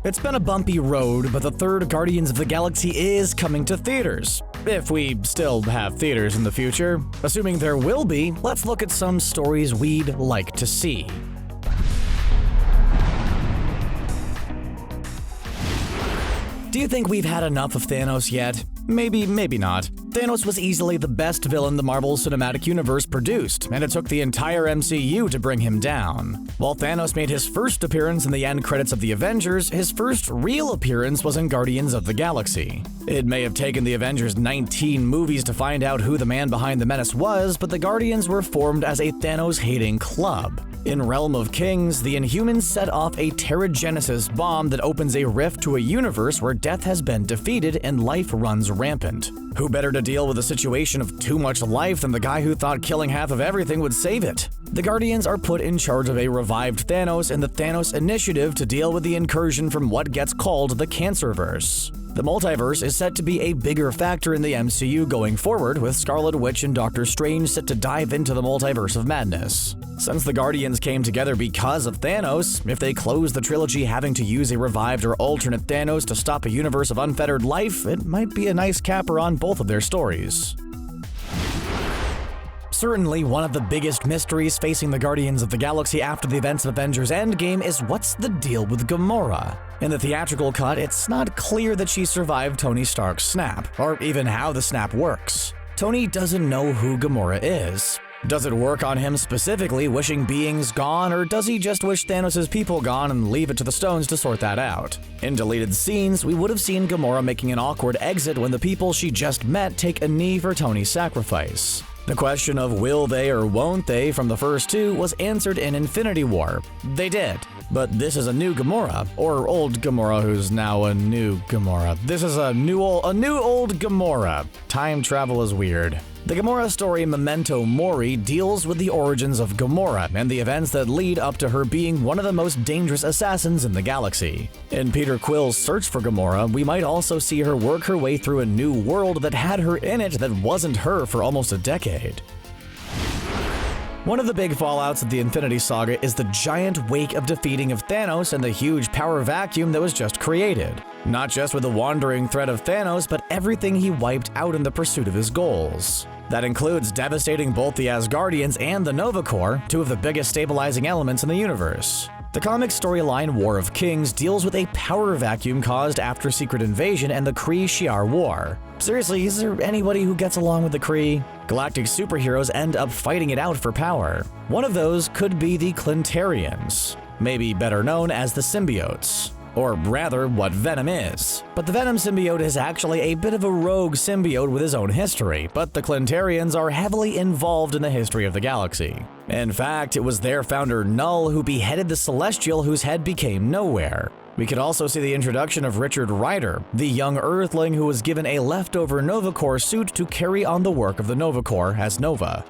It's been a bumpy road, but the third Guardians of the Galaxy is coming to theaters. If we still have theaters in the future. Assuming there will be, let's look at some stories we'd like to see. Do you think we've had enough of Thanos yet? Maybe, maybe not. Thanos was easily the best villain the Marvel Cinematic Universe produced, and it took the entire MCU to bring him down. While Thanos made his first appearance in the end credits of the Avengers, his first real appearance was in Guardians of the Galaxy. It may have taken the Avengers 19 movies to find out who the man behind the menace was, but the Guardians were formed as a Thanos-hating club. In Realm of Kings, the Inhumans set off a Terrigenesis bomb that opens a rift to a universe where death has been defeated and life runs rampant. Who better to deal with a situation of too much life than the guy who thought killing half of everything would save it? The Guardians are put in charge of a revived Thanos and the Thanos Initiative to deal with the incursion from what gets called the Cancerverse. The multiverse is set to be a bigger factor in the MCU going forward, with Scarlet Witch and Doctor Strange set to dive into the multiverse of madness. Since the Guardians came together because of Thanos, if they close the trilogy having to use a revived or alternate Thanos to stop a universe of unfettered life, it might be a nice capper on both of their stories. Certainly, one of the biggest mysteries facing the Guardians of the Galaxy after the events of Avengers Endgame is what's the deal with Gamora? In the theatrical cut, it's not clear that she survived Tony Stark's snap, or even how the snap works. Tony doesn't know who Gamora is. Does it work on him specifically wishing beings gone, or does he just wish Thanos' people gone and leave it to the stones to sort that out? In deleted scenes, we would have seen Gamora making an awkward exit when the people she just met take a knee for Tony's sacrifice. The question of will they or won't they from the first two was answered in Infinity War. They did. But this is a new Gamora, or old Gamora who's now a new Gamora. This is a new old Gamora. Time travel is weird. The Gamora story Memento Mori deals with the origins of Gamora and the events that lead up to her being one of the most dangerous assassins in the galaxy. In Peter Quill's search for Gamora, we might also see her work her way through a new world that had her in it that wasn't her for almost a decade. One of the big fallouts of the Infinity Saga is the giant wake of defeating of Thanos and the huge power vacuum that was just created. Not just with the wandering threat of Thanos, but everything he wiped out in the pursuit of his goals. That includes devastating both the Asgardians and the Nova Corps, two of the biggest stabilizing elements in the universe. The comic storyline War of Kings deals with a power vacuum caused after Secret Invasion and the Kree-Shi'ar War. Seriously, is there anybody who gets along with the Kree? Galactic superheroes end up fighting it out for power. One of those could be the Clintarians, maybe better known as the symbiotes. Or rather, what Venom is. But the Venom symbiote is actually a bit of a rogue symbiote with his own history, but the Clintarians are heavily involved in the history of the galaxy. In fact, it was their founder Null who beheaded the Celestial whose head became nowhere. We could also see the introduction of Richard Rider, the young Earthling who was given a leftover Nova Corps suit to carry on the work of the Nova Corps as Nova.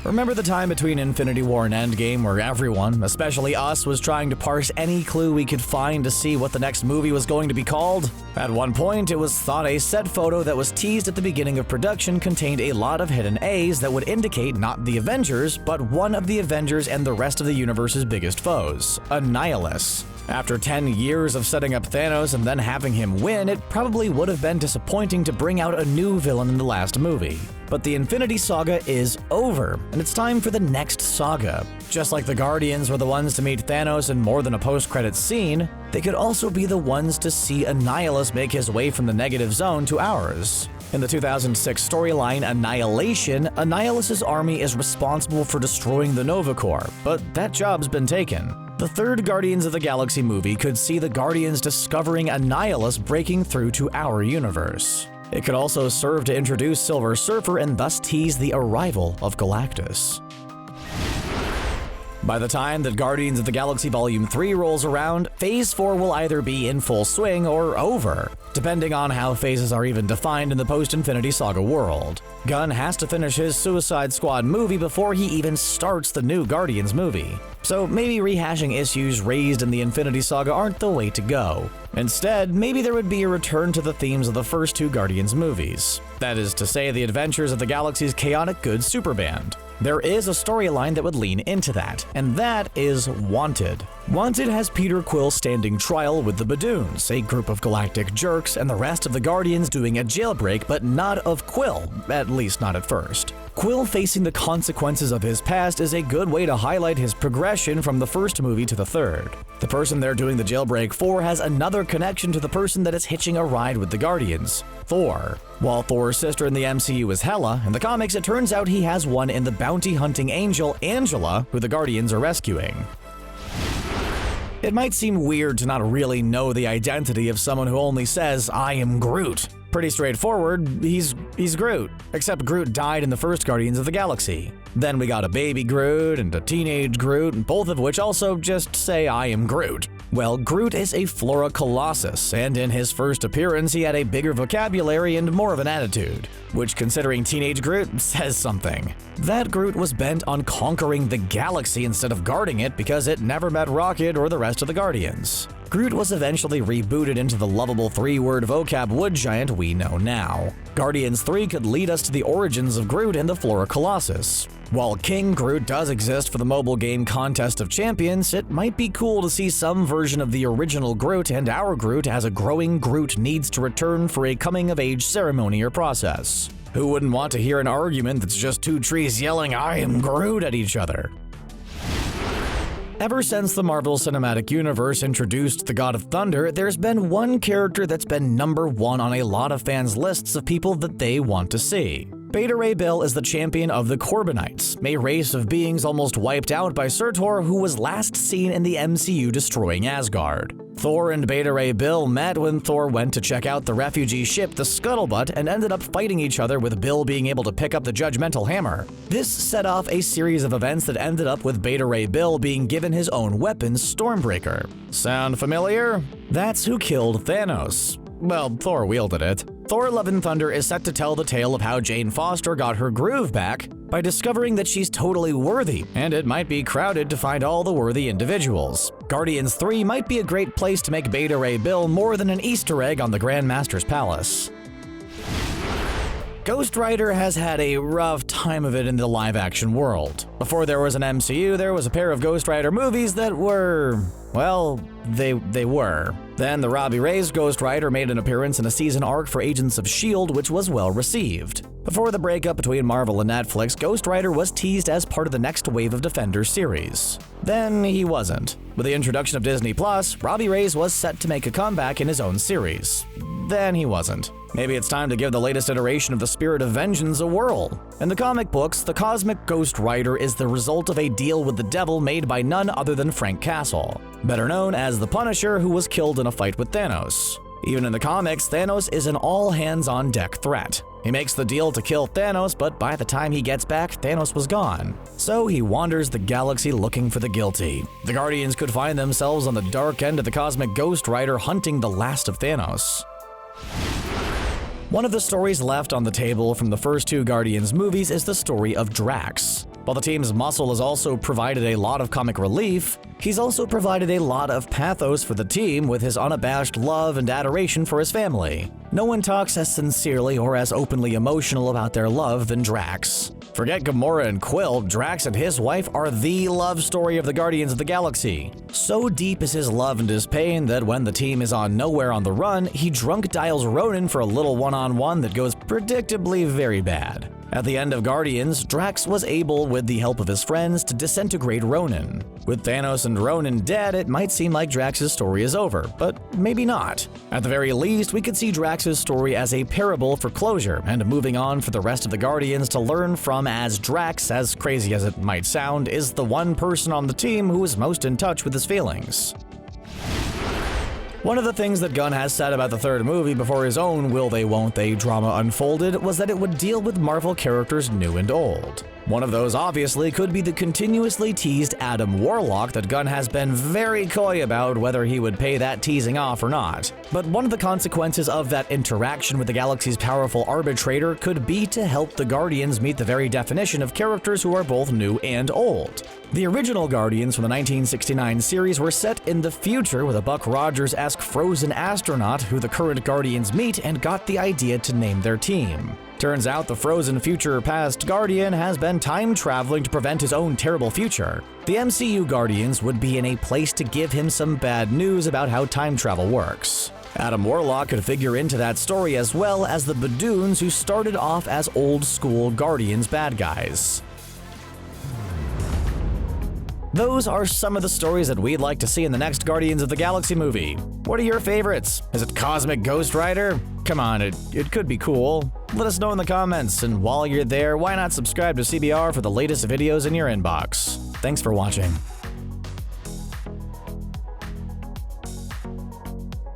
Remember the time between Infinity War and Endgame where everyone, especially us, was trying to parse any clue we could find to see what the next movie was going to be called? At one point, it was thought a set photo that was teased at the beginning of production contained a lot of hidden A's that would indicate not the Avengers, but one of the Avengers and the rest of the universe's biggest foes, Annihilus. After 10 years of setting up Thanos and then having him win, it probably would have been disappointing to bring out a new villain in the last movie. But the Infinity Saga is over, and it's time for the next saga. Just like the Guardians were the ones to meet Thanos in more than a post-credits scene, they could also be the ones to see Annihilus make his way from the negative zone to ours. In the 2006 storyline Annihilation, Annihilus's army is responsible for destroying the Nova Corps, but that job's been taken. The third Guardians of the Galaxy movie could see the Guardians discovering Annihilus breaking through to our universe. It could also serve to introduce Silver Surfer and thus tease the arrival of Galactus. By the time that Guardians of the Galaxy Volume 3 rolls around, Phase 4 will either be in full swing or over, depending on how phases are even defined in the post-Infinity Saga world. Gunn has to finish his Suicide Squad movie before he even starts the new Guardians movie. So maybe rehashing issues raised in the Infinity Saga aren't the way to go. Instead, maybe there would be a return to the themes of the first two Guardians movies. That is to say, the adventures of the galaxy's chaotic good superband. There is a storyline that would lean into that, and that is Wanted. Wanted has Peter Quill standing trial with the Badoons, a group of galactic jerks, and the rest of the Guardians doing a jailbreak, but not of Quill, at least not at first. Quill facing the consequences of his past is a good way to highlight his progression from the first movie to the third. The person they're doing the jailbreak for has another connection to the person that is hitching a ride with the Guardians, Thor. While Thor's sister in the MCU is Hela, in the comics it turns out he has one in the bounty-hunting angel Angela, who the Guardians are rescuing. It might seem weird to not really know the identity of someone who only says, "I am Groot." Pretty straightforward, he's Groot. Except Groot died in the first Guardians of the Galaxy. Then we got a baby Groot and a teenage Groot, both of which also just say, "I am Groot." Well, Groot is a Flora Colossus, and in his first appearance he had a bigger vocabulary and more of an attitude, which, considering teenage Groot, says something. That Groot was bent on conquering the galaxy instead of guarding it because it never met Rocket or the rest of the Guardians. Groot was eventually rebooted into the lovable three-word vocab wood giant we know now. Guardians 3 could lead us to the origins of Groot and the Flora Colossus. While King Groot does exist for the mobile game Contest of Champions, it might be cool to see some version of the original Groot and our Groot as a growing Groot needs to return for a coming-of-age ceremony or process. Who wouldn't want to hear an argument that's just two trees yelling, "I am Groot" at each other? Ever since the Marvel Cinematic Universe introduced the God of Thunder, there's been one character that's been number one on a lot of fans' lists of people that they want to see. Beta Ray Bill is the champion of the Corbinites, a race of beings almost wiped out by Surtur, who was last seen in the MCU destroying Asgard. Thor and Beta Ray Bill met when Thor went to check out the refugee ship, the Scuttlebutt, and ended up fighting each other, with Bill being able to pick up the judgmental hammer. This set off a series of events that ended up with Beta Ray Bill being given his own weapon, Stormbreaker. Sound familiar? That's who killed Thanos. Well, Thor wielded it. Thor: Love and Thunder is set to tell the tale of how Jane Foster got her groove back by discovering that she's totally worthy, and it might be crowded to find all the worthy individuals. Guardians 3 might be a great place to make Beta Ray Bill more than an Easter egg on the Grand Master's palace. Ghost Rider has had a rough time of it in the live-action world. Before there was an MCU, there was a pair of Ghost Rider movies that were, well, they were. Then the Robbie Reyes Ghost Rider made an appearance in a season arc for Agents of S.H.I.E.L.D., which was well received. Before the breakup between Marvel and Netflix, Ghost Rider was teased as part of the next wave of Defenders series. Then he wasn't. With the introduction of Disney+, Robbie Reyes was set to make a comeback in his own series. Then he wasn't. Maybe it's time to give the latest iteration of the Spirit of Vengeance a whirl. In the comic books, the Cosmic Ghost Rider is the result of a deal with the devil made by none other than Frank Castle, better known as the Punisher, who was killed in a fight with Thanos. Even in the comics, Thanos is an all-hands-on-deck threat. He makes the deal to kill Thanos, but by the time he gets back, Thanos was gone. So he wanders the galaxy looking for the guilty. The Guardians could find themselves on the dark end of the Cosmic Ghost Rider hunting the last of Thanos. One of the stories left on the table from the first two Guardians movies is the story of Drax. While the team's muscle has also provided a lot of comic relief, he's also provided a lot of pathos for the team with his unabashed love and adoration for his family. No one talks as sincerely or as openly emotional about their love than Drax. Forget Gamora and Quill, Drax and his wife are the love story of the Guardians of the Galaxy. So deep is his love and his pain that when the team is on Nowhere on the Run, he drunk dials Ronan for a little one-on-one that goes predictably very bad. At the end of Guardians, Drax was able, with the help of his friends, to disintegrate Ronan. With Thanos and Ronan dead, it might seem like Drax's story is over, but maybe not. At the very least, we could see Drax's story as a parable for closure, and moving on for the rest of the Guardians to learn from, as Drax, as crazy as it might sound, is the one person on the team who is most in touch with his feelings. One of the things that Gunn has said about the third movie before his own will they won't they drama unfolded was that it would deal with Marvel characters new and old. One of those obviously could be the continuously teased Adam Warlock that Gunn has been very coy about whether he would pay that teasing off or not. But one of the consequences of that interaction with the galaxy's powerful arbitrator could be to help the Guardians meet the very definition of characters who are both new and old. The original Guardians from the 1969 series were set in the future with a Buck Rogers-esque frozen astronaut who the current Guardians meet and got the idea to name their team. Turns out the frozen future past Guardian has been time traveling to prevent his own terrible future. The MCU Guardians would be in a place to give him some bad news about how time travel works. Adam Warlock could figure into that story, as well as the Badoons, who started off as old-school Guardians bad guys. Those are some of the stories that we'd like to see in the next Guardians of the Galaxy movie. What are your favorites? Is it Cosmic Ghost Rider? Come on, it could be cool. Let us know in the comments, and while you're there, why not subscribe to CBR for the latest videos in your inbox? Thanks for watching.